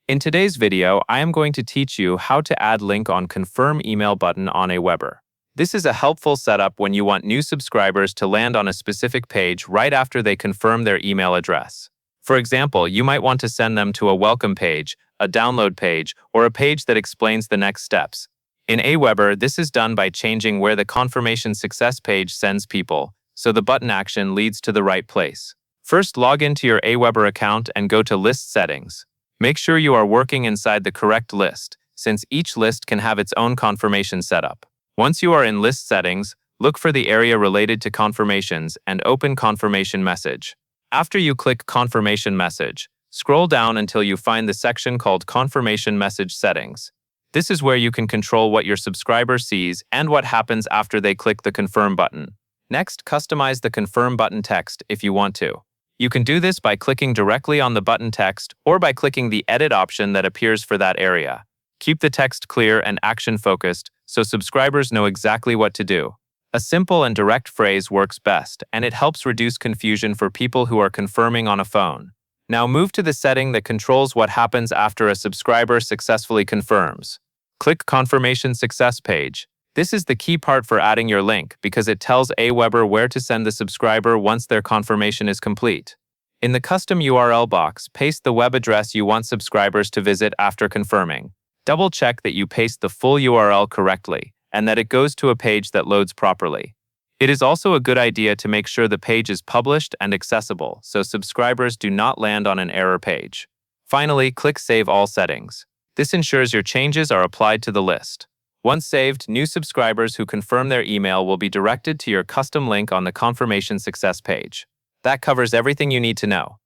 In today's video, I am going to teach you how to add link on confirm email button on Aweber. This is a helpful setup when you want new subscribers to land on a specific page right after they confirm their email address. For example, you might want to send them to a welcome page, a download page, or a page that explains the next steps. In Aweber, this is done by changing where the confirmation success page sends people, so the button action leads to the right place. First, log into your Aweber account and go to List Settings. Make sure you are working inside the correct list, since each list can have its own confirmation setup. Once you are in List Settings, look for the area related to confirmations and open Confirmation Message. After you click Confirmation Message, scroll down until you find the section called Confirmation Message Settings. This is where you can control what your subscriber sees and what happens after they click the Confirm button. Next, customize the Confirm button text if you want to. You can do this by clicking directly on the button text or by clicking the Edit option that appears for that area. Keep the text clear and action-focused so subscribers know exactly what to do. A simple and direct phrase works best, and it helps reduce confusion for people who are confirming on a phone. Now move to the setting that controls what happens after a subscriber successfully confirms. Click Confirmation Success page. This is the key part for adding your link because it tells Aweber where to send the subscriber once their confirmation is complete. In the custom URL box, paste the web address you want subscribers to visit after confirming. Double-check that you paste the full URL correctly and that it goes to a page that loads properly. It is also a good idea to make sure the page is published and accessible so subscribers do not land on an error page. Finally, click Save All Settings. This ensures your changes are applied to the list. Once saved, new subscribers who confirm their email will be directed to your custom link on the Confirmation Success page. That covers everything you need to know.